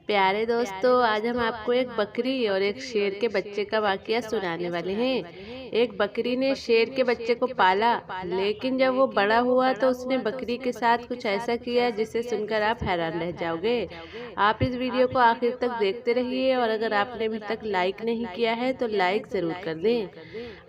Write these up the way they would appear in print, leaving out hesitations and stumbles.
प्यारे दोस्तों, आज हम आपको एक बकरी और एक शेर के बच्चे का वाकया सुनाने वाले हैं। एक बकरी ने शेर के बच्चे को पाला, लेकिन जब वो बड़ा हुआ तो उसने बकरी के साथ कुछ ऐसा किया जिसे सुनकर आप हैरान रह जाओगे। आप इस वीडियो को आखिर तक देखते रहिए और अगर आपने अभी तक लाइक नहीं किया है तो लाइक जरूर कर दें।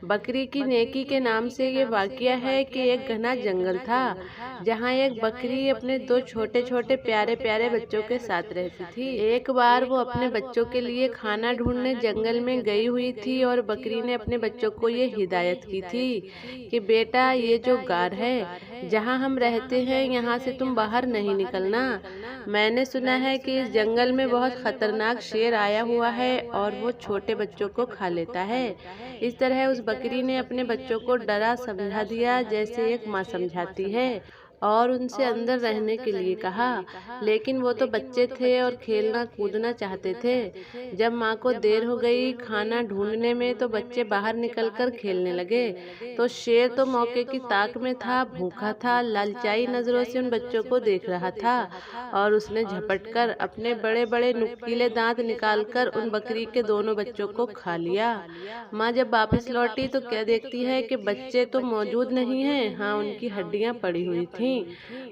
बकरी की नेकी के नाम से ये वाकया है कि एक घना जंगल था, जहाँ एक बकरी अपने दो छोटे छोटे प्यारे प्यारे बच्चों के साथ रहती थी। एक बार वो अपने बच्चों के लिए खाना ढूंढने जंगल में गई हुई थी और बकरी ने अपने बच्चों को ये हिदायत की थी कि बेटा, ये जो गार है जहाँ हम रहते हैं, यहाँ से तुम बाहर नहीं निकलना। मैंने सुना है कि इस जंगल में बहुत खतरनाक शेर आया हुआ है और वो छोटे बच्चों को खा लेता है। इस तरह उस बकरी ने अपने बच्चों को डरा समझा दिया जैसे एक माँ समझाती है, और उनसे अंदर रहने के लिए कहा। लेकिन वो तो बच्चे थे और खेलना कूदना चाहते थे। जब माँ को देर हो गई खाना ढूंढने में तो बच्चे बाहर निकलकर खेलने लगे। तो शेर तो मौके की ताक में था, भूखा था, लालचाई नजरों से उन बच्चों को देख रहा था और उसने झपटकर अपने बड़े बड़े नुकीले दांत निकालकर उन बकरी के दोनों बच्चों को खा लिया। माँ जब वापस लौटी तो क्या देखती है कि बच्चे तो मौजूद नहीं हैं, हाँ उनकी हड्डियां पड़ी हुई थी।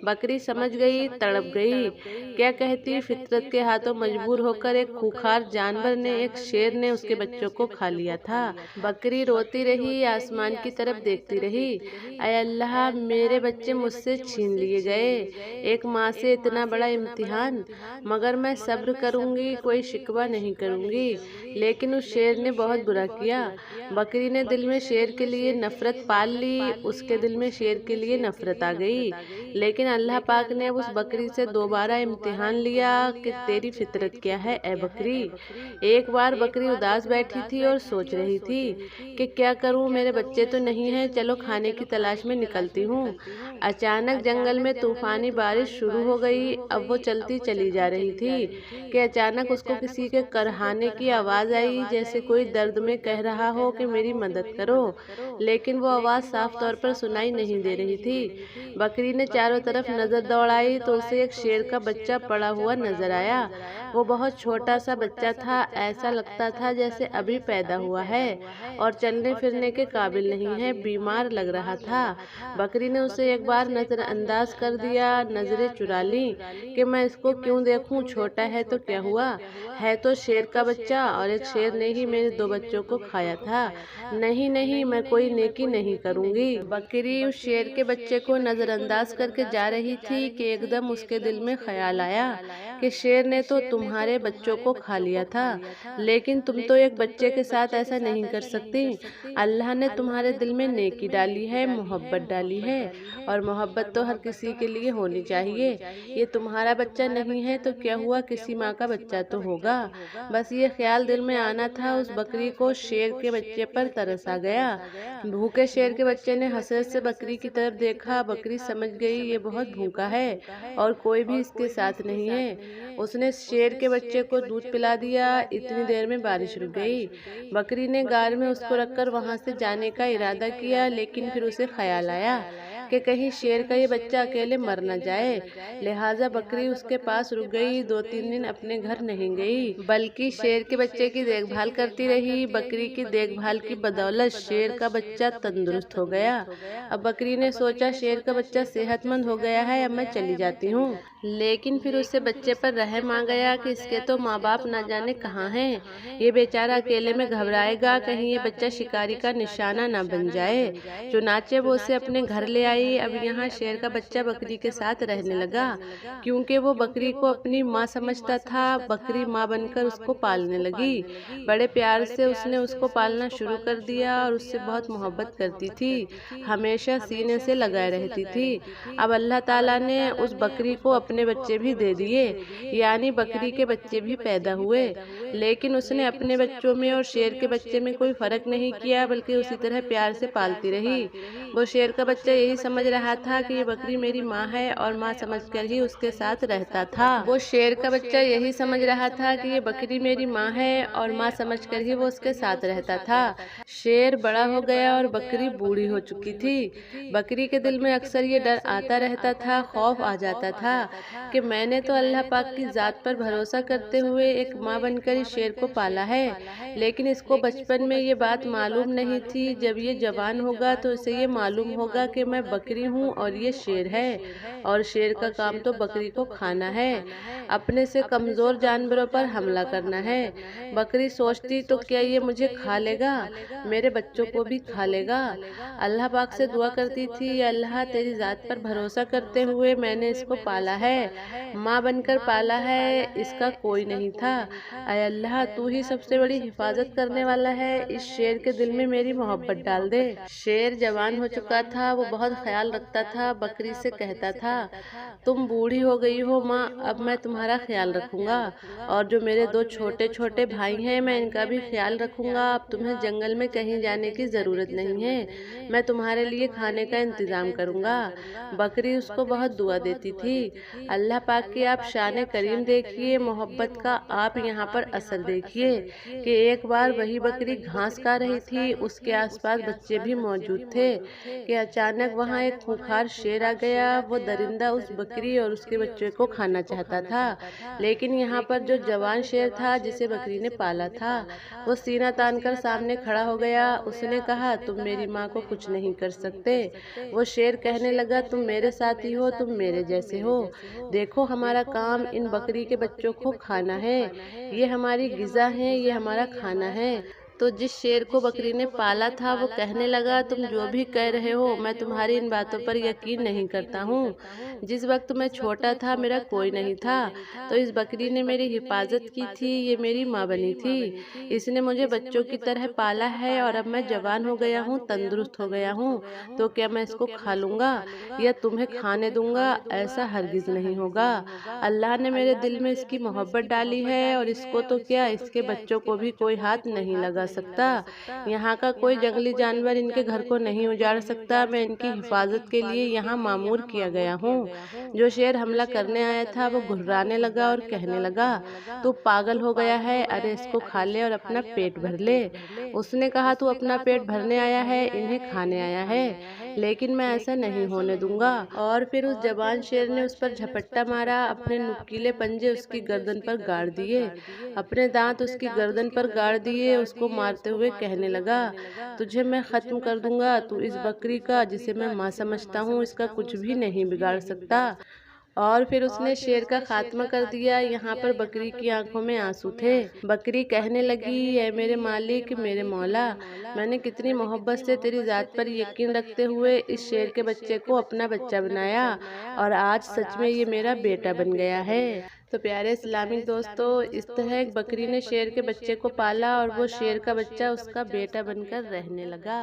बकरी समझ गई, तड़प गई। क्या कहती, फितरत के हाथों मजबूर होकर एक खूंखार जानवर ने, एक शेर ने उसके बच्चों को खा लिया था। बकरी रोती रही, आसमान की तरफ देखती रही। ऐ अल्लाह, मेरे बच्चे मुझसे छीन लिए गए। एक माँ से इतना बड़ा इम्तिहान। मगर मैं सब्र करूंगी, कोई शिकवा नहीं करूंगी। लेकिन उस शेर ने बहुत बुरा किया। बकरी ने दिल में शेर के लिए नफरत पाल ली, उसके दिल में शेर के लिए नफरत आ गई। लेकिन अल्लाह पाक ने उस बकरी से दोबारा इम्तिहान लिया कि तेरी फितरत क्या है ए बकरी। एक बार बकरी उदास बैठी थी और सोच रही थी कि क्या करूं, मेरे बच्चे तो नहीं हैं, चलो खाने की तलाश में निकलती हूँ। अचानक जंगल में तूफानी बारिश शुरू हो गई। अब वो चलती चली जा रही थी कि अचानक उसको किसी के करहाने की आवाज आई, जैसे कोई दर्द में कह रहा हो कि मेरी मदद करो। लेकिन वो आवाज साफ तौर पर सुनाई नहीं दे रही थी। बकरी ने चारों तरफ नजर दौड़ाई तो उसे एक शेर का बच्चा पड़ा हुआ नजर आया। वो बहुत छोटा सा बच्चा था, ऐसा लगता था जैसे अभी पैदा हुआ है और चलने फिरने के काबिल नहीं है, बीमार लग रहा था। बकरी ने उसे एक बार नजरअंदाज कर दिया, नजरें चुरा ली कि मैं इसको क्यों देखूं, छोटा है तो क्या हुआ, है तो शेर का बच्चा और एक शेर ने ही मेरे दो बच्चों को खाया था। नहीं नहीं, मैं कोई नेकी नहीं करूंगी। बकरी उस शेर के बच्चे को नजरअंदाज करके जा रही थी कि एकदम उसके दिल में ख्याल आया कि शेर ने तो तुम्हारे बच्चों को खा लिया था, लेकिन तुम तो एक बच्चे के साथ ऐसा नहीं कर सकती। अल्लाह ने तुम्हारे दिल में नेकी डाली है, मोहब्बत डाली है, और मोहब्बत तो हर किसी के लिए होनी चाहिए। ये तुम्हारा बच्चा नहीं है तो क्या हुआ, किसी माँ का बच्चा तो होगा। बस ये ख्याल दिल में आना था, उस बकरी को शेर के बच्चे पर तरस आ गया। भूखे शेर के बच्चे ने हसरत से बकरी की तरफ देखा। बकरी समझ गई ये बहुत भूखा है और कोई भी इसके साथ नहीं है। उसने शेर के बच्चे को दूध पिला दिया। इतनी देर में बारिश रुक गई। बकरी ने गार में उसको रखकर वहां से जाने का इरादा किया, लेकिन फिर उसे ख्याल आया कि कहीं शेर का ये बच्चा अकेले मर न जाए। लिहाजा बकरी उसके पास रुक गई। 2-3 दिन अपने घर नहीं गई, बल्कि शेर के बच्चे की देखभाल करती रही। बकरी की देखभाल की बदौलत शेर का बच्चा तंदुरुस्त हो गया। अब बकरी ने सोचा, शेर का बच्चा सेहतमंद हो गया है, अब मैं चली जाती हूँ। लेकिन फिर उससे बच्चे पर रहम आ गया कि इसके तो माँ बाप न जाने कहाँ हैं। ये बेचारा अकेले में घबराएगा, कहीं ये बच्चा शिकारी का निशाना न बन जाए। चुनाचे वो उसे अपने घर ले आई। अब यहाँ शेर का बच्चा बकरी के साथ रहने लगा, क्योंकि वो बकरी को अपनी माँ समझता था। बकरी माँ बनकर उसको पालने लगी। बड़े प्यार से उसने उसको पालना शुरू कर दिया और उससे बहुत मोहब्बत करती थी, हमेशा सीने से लगाए रहती थी। अब अल्लाह ताला ने उस बकरी को अपने बच्चे भी दे दिए, यानी बकरी के बच्चे भी पैदा हुए। लेकिन उसने अपने बच्चों में और शेर के बच्चे में कोई फर्क नहीं किया, बल्कि उसी तरह प्यार से पालती रही। वो शेर का बच्चा यही समझ रहा था कि ये बकरी मेरी माँ है और माँ समझकर ही उसके साथ रहता था। वो शेर का बच्चा यही समझ रहा था कि ये बकरी मेरी माँ है और माँ समझकर ही वो उसके साथ रहता था। शेर बड़ा हो गया और बकरी बूढ़ी हो चुकी थी। बकरी के दिल में अक्सर ये डर आता रहता था, खौफ आ जाता था कि मैंने तो अल्लाह पाक की ज़ात पर भरोसा करते हुए एक माँ बनकर इस शेर को पाला है, लेकिन इसको बचपन में ये बात मालूम नहीं थी। जब ये जवान होगा तो इसे ये मालूम होगा कि मैं बकरी हूँ और ये शेर है, और शेर का काम तो बकरी को खाना है, अपने से कमज़ोर जानवरों पर हमला करना है। बकरी सोचती तो क्या ये मुझे खा लेगा, मेरे बच्चों को भी खा लेगा। अल्लाह पाक से दुआ करती थी, अल्लाह तेरी ज़ात पर भरोसा करते हुए मैंने इसको पाला है, माँ बनकर पाला है, इसका कोई नहीं था। अय अल्लाह, तू ही सबसे बड़ी हिफाजत करने वाला है, इस शेर के दिल में मेरी मोहब्बत डाल दे। शेर जवान हो चुका था, वो बहुत ख्याल रखता था। बकरी से कहता था, तुम बूढ़ी हो गई हो माँ, अब मैं तुम्हारा ख्याल रखूंगा, और जो मेरे दो छोटे छोटे भाई हैं मैं इनका भी ख्याल रखूंगा। अब तुम्हें जंगल में कहीं जाने की ज़रूरत नहीं है, मैं तुम्हारे लिए खाने का इंतज़ाम करूंगा। बकरी उसको बहुत दुआ देती थी। अल्लाह पाक की आप शान करीम देखिए, मोहब्बत का आप यहाँ पर असर देखिए कि एक बार वही बकरी घास खा रही थी, उसके आसपास बच्चे भी मौजूद थे कि अचानक वहाँ एक खूंखार शेर आ गया। वो दरिंदा उस बकरी और उसके बच्चे को खाना चाहता था, लेकिन यहाँ पर जो जवान शेर था जिसे बकरी ने पाला था, वो सीना तान कर सामने खड़ा हो गया। उसने कहा, तुम मेरी माँ को कुछ नहीं कर सकते। वो शेर कहने लगा, तुम मेरे साथी हो, तुम मेरे जैसे हो। देखो, हमारा काम इन बकरी के बच्चों को खाना है, ये हमारी गिज़ा है, ये हमारा खाना है। तो जिस शेर को बकरी ने पाला था वो कहने लगा, तुम जो भी कह रहे हो मैं तुम्हारी इन बातों पर यकीन नहीं करता हूँ। जिस वक्त मैं छोटा था मेरा कोई नहीं था, तो इस बकरी ने मेरी हिफाजत की थी, ये मेरी माँ बनी थी। इसने मुझे बच्चों की तरह पाला है, और अब मैं जवान हो गया हूँ, तंदुरुस्त हो गया हूँ, तो क्या मैं इसको खा लूँगा या तुम्हें खाने दूंगा? ऐसा हरगिज़ नहीं होगा। अल्लाह ने मेरे दिल में इसकी मोहब्बत डाली है, और इसको तो क्या, इसके बच्चों को भी कोई हाथ नहीं लगा सकता। यहाँ का कोई जंगली जानवर इनके घर को नहीं उजाड़ सकता। मैं इनकी हिफाजत के लिए यहाँ मामूर किया गया हूँ। जो शेर हमला करने आया था वो घुर्राने लगा और कहने लगा, तू पागल हो गया है, अरे इसको खा ले और अपना पेट भर ले। उसने कहा, तू अपना पेट भरने आया है, इन्हें खाने आया है, लेकिन मैं ऐसा नहीं होने दूंगा। और फिर उस जवान शेर ने उस पर झपट्टा मारा, अपने नुकीले पंजे उसकी गर्दन पर गाड़ दिए, अपने दांत उसकी गर्दन पर गाड़ दिए। उसको मारते हुए कहने लगा, तुझे मैं खत्म कर दूंगा। तू इस बकरी का, जिसे मैं माँ समझता हूँ, इसका कुछ भी नहीं बिगाड़ सकता। और फिर उसने शेर का खात्मा कर दिया। यहाँ पर बकरी की आंखों में आंसू थे। बकरी कहने लगी, ऐ मेरे मालिक, मेरे मौला, मैंने कितनी मोहब्बत से तेरी ज़ात पर यकीन रखते हुए इस शेर के बच्चे को अपना बच्चा बनाया, और आज सच में ये मेरा बेटा बन गया है। तो प्यारे इस्लामिक दोस्तों, इस तरह एक बकरी ने शेर के बच्चे को पाला, और वो शेर का बच्चा उसका बेटा बनकर रहने लगा।